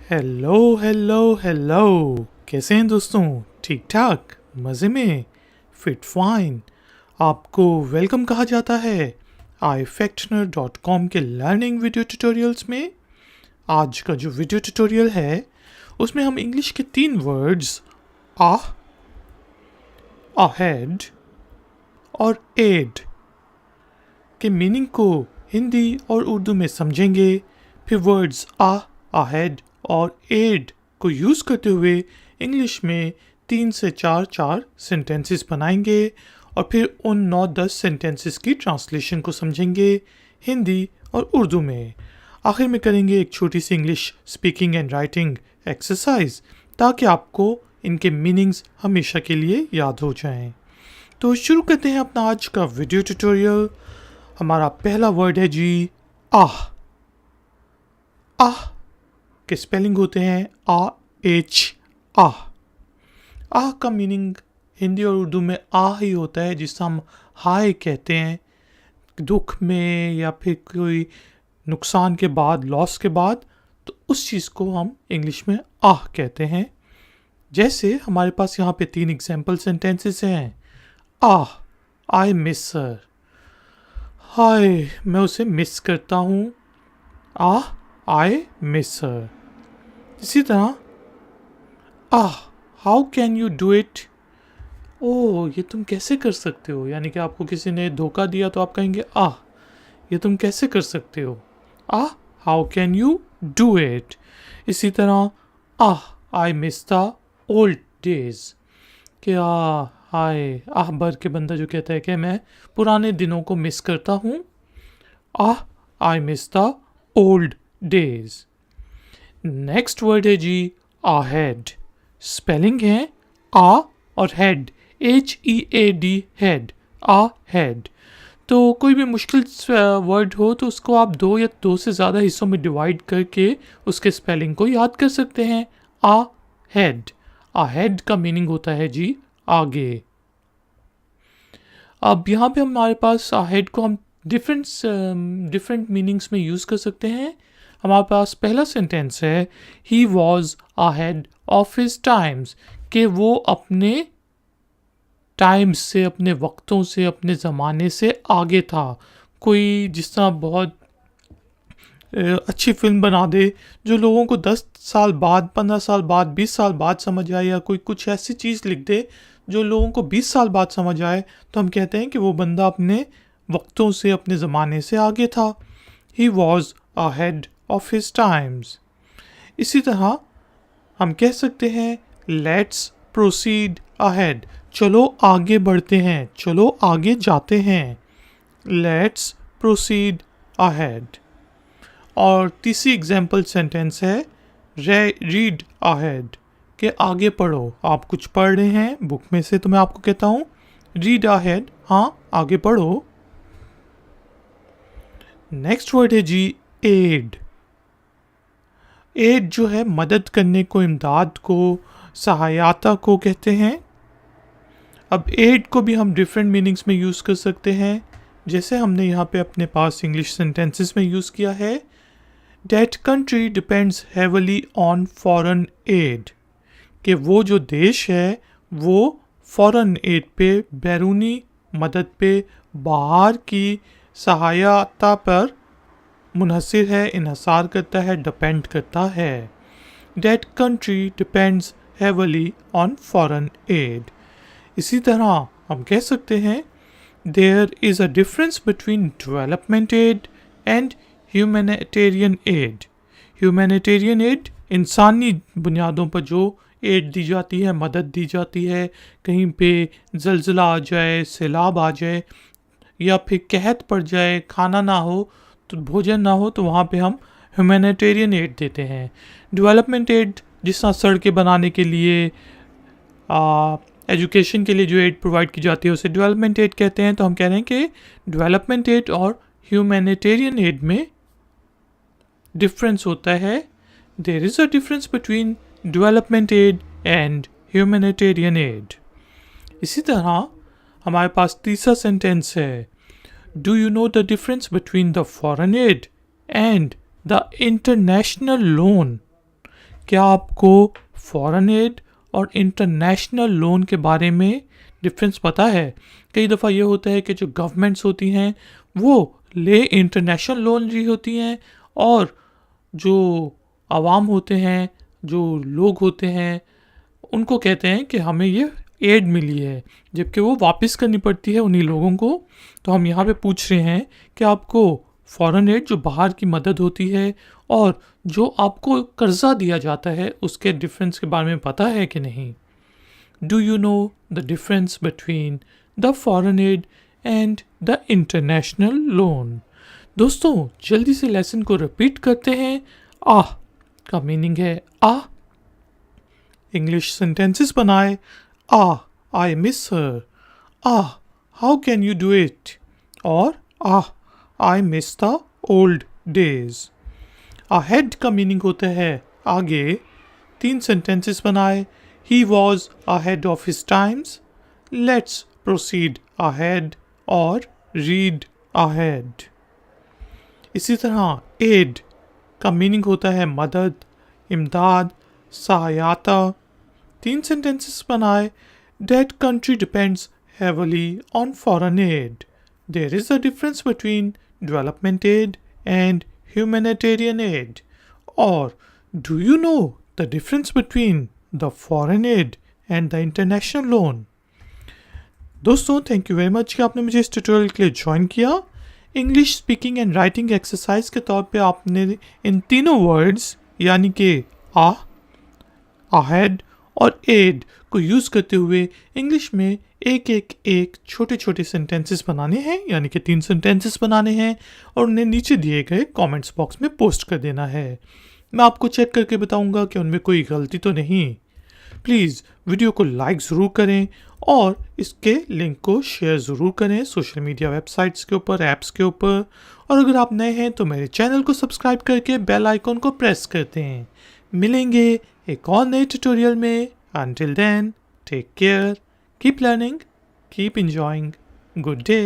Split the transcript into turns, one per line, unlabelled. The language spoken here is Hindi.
Hello hello hello. कैसे हैं दोस्तों? ठीक ठाक, मज़े में, फिट फाइन। आपको वेलकम कहा जाता है ifactioner.com के लर्निंग वीडियो ट्यूटोरियल्स में। आज का जो वीडियो ट्यूटोरियल है उसमें हम इंग्लिश के 3 वर्ड्स आह, अहेड और एड के मीनिंग को हिंदी और उर्दू में समझेंगे। फिर वर्ड्स आह, अहेड और एड को यूज़ करते हुए इंग्लिश में 3 से 4 सेंटेंसेस बनाएंगे और फिर उन 9-10 सेंटेंसेस की ट्रांसलेशन को समझेंगे हिंदी और उर्दू में। आखिर में करेंगे एक छोटी सी English speaking and writing exercise ताकि आपको इनके मीनिंग्स हमेशा के लिए याद हो जाएं। तो शुरू करते हैं अपना आज का वीडियो ट्यूटोरियल। हमारा पहला वर्ड है जी आह। आह के स्पेलिंग होते हैं AH, आह। आह का मीनिंग हिंदी और उर्दू में आह ही होता है, जिसे हम हाय कहते हैं दुख में या फिर कोई नुकसान के बाद, लॉस के बाद, तो उस चीज़ को हम इंग्लिश में आह कहते हैं। जैसे हमारे पास यहाँ पे 3 एग्जाम्पल सेंटेंसेस हैं। आह, आई मिस हर। हाय, मैं उसे मिस करता हूँ। Ah, I miss her. इसी तरह ah, how can you do it. ओह, ये तुम कैसे कर सकते हो, यानी कि आपको किसी ने धोखा दिया तो आप कहेंगे आह, ये तुम कैसे कर सकते हो। Ah, how can you do it. इसी तरह ah, I miss the old days. कि हाय, आह भर के बंदा जो कहता है कि मैं पुराने दिनों को मिस करता हूँ। Ah, I miss the old days. Next word है जी अहेड। स्पेलिंग है आ और हेड, HEAD, हेड, अहेड। तो कोई भी मुश्किल वर्ड हो तो उसको आप 2 या 2 से ज़्यादा हिस्सों में डिवाइड करके उसके स्पेलिंग को याद कर सकते हैं। अहेड। अहेड का मीनिंग होता है जी आगे। अब यहाँ पे हमारे पास अहेड को हम डिफरेंट मीनिंग्स में यूज़ कर सकते हैं। हमारे पास पहला सेंटेंस है ही was ahead of his times, कि वो अपने टाइम्स से, अपने वक्तों से, अपने ज़माने से आगे था। कोई जिस तरह बहुत अच्छी फिल्म बना दे जो लोगों को 10 साल बाद, 15 साल बाद, 20 साल बाद समझ आए, या कोई कुछ ऐसी चीज़ लिख दे जो लोगों को 20 साल बाद समझ आए, तो हम कहते हैं कि वो बंदा अपने वक्तों से, अपने ज़माने से आगे था। ही was ahead of his times. इसी तरह हम कह सकते हैं लेट्स प्रोसीड अहेड, चलो आगे बढ़ते हैं, चलो आगे जाते हैं। Let's proceed ahead. और तीसरी एग्जाम्पल सेंटेंस है रीड अहेड, के आगे पढ़ो। आप कुछ पढ़ रहे हैं बुक में से, तो मैं आपको कहता हूँ रीड अहेड, हाँ आगे पढ़ो। नेक्स्ट वर्ड है जी एड। एड जो है मदद करने को, इमदाद को, सहायता को कहते हैं। अब एड को भी हम डिफरेंट मीनिंग्स में यूज़ कर सकते हैं, जैसे हमने यहाँ पे अपने पास इंग्लिश सेंटेंसेस में यूज़ किया है। That country depends heavily on foreign aid, कि वो जो देश है वो फॉरेन एड पे, बैरूनी मदद पे, बाहर की सहायता पर मुनहसिर है, इन्हसार करता है, डिपेंड करता है। That country depends heavily on foreign aid। इसी तरह हम कह सकते हैं There is a difference between development aid and humanitarian add. Humanitarian add इंसानी बुनियादों पर जो एड दी जाती है, मदद दी जाती है, कहीं पे जलजिला आ जाए, सैलाब आ जाए, या फिर कहत पड़ जाए, खाना ना हो तो, भोजन ना हो, तो वहाँ पे हम ह्यूमैनिटेरियन एड देते हैं। डेवलपमेंट एड जिस तरह सड़कें बनाने के लिए, एजुकेशन के लिए जो एड प्रोवाइड की जाती है उसे डेवलपमेंट एड कहते हैं। तो हम कह रहे हैं कि डेवलपमेंट एड और ह्यूमैनिटेरियन एड में डिफरेंस होता है। There is a difference between development aid and humanitarian aid. इसी तरह हमारे पास तीसरा सेंटेंस है do you know the difference between the foreign aid and the international loan, क्या आपको फॉरेन एड और इंटरनेशनल लोन के बारे में डिफरेंस पता है? कई दफ़ा ये होता है कि जो गवर्नमेंट्स होती हैं वो इंटरनेशनल लोन ली होती हैं, और जो आवाम होते हैं, जो लोग होते हैं, उनको कहते हैं कि हमें ये एड मिली है, जबकि वो वापस करनी पड़ती है उन्हीं लोगों को। तो हम यहाँ पे पूछ रहे हैं कि आपको फॉरेन एड, जो बाहर की मदद होती है, और जो आपको कर्जा दिया जाता है, उसके डिफरेंस के बारे में पता है कि नहीं? Do you know the difference between the foreign aid and the international loan? दोस्तों, जल्दी से लेसन को रिपीट करते हैं। आह का मीनिंग है आ। इंग्लिश सेंटेंसेस बनाए। Ah, I miss her. Ah, how can you do it? और ah, I miss the old days. Ahead का मीनिंग होता है आगे। 3 सेंटेंसेस बनाए। He was ahead of his times, let's proceed ahead, और रीड अहेड। इसी तरह एड का मीनिंग होता है मदद, इमदाद, सहायता। 3 सेंटेंसेस बनाए। That country depends heavily on foreign aid. There is a difference between development aid and humanitarian aid. Or, do you know the difference between the foreign aid and the international loan? दोस्तों, थैंक यू वेरी मच कि आपने मुझे इस ट्यूटोरियल के लिए ज्वाइन किया। English speaking and writing exercise के तौर पे आपने इन तीनों वर्ड्स यानी कि आ, अहेड और एड को यूज़ करते हुए इंग्लिश में एक छोटे छोटे सेंटेंसेस बनाने हैं, यानी कि 3 सेंटेंसेस बनाने हैं, और उन्हें नीचे दिए गए कमेंट्स बॉक्स में पोस्ट कर देना है। मैं आपको चेक करके बताऊंगा कि उनमें कोई गलती तो नहीं। प्लीज़ वीडियो को लाइक ज़रूर करें और इसके लिंक को शेयर ज़रूर करें सोशल मीडिया वेबसाइट्स के ऊपर, ऐप्स के ऊपर। और अगर आप नए हैं तो मेरे चैनल को सब्सक्राइब करके बेल आइकॉन को प्रेस करते हैं। मिलेंगे एक और नए ट्यूटोरियल में। Until then, take care, keep learning, keep enjoying. Good day.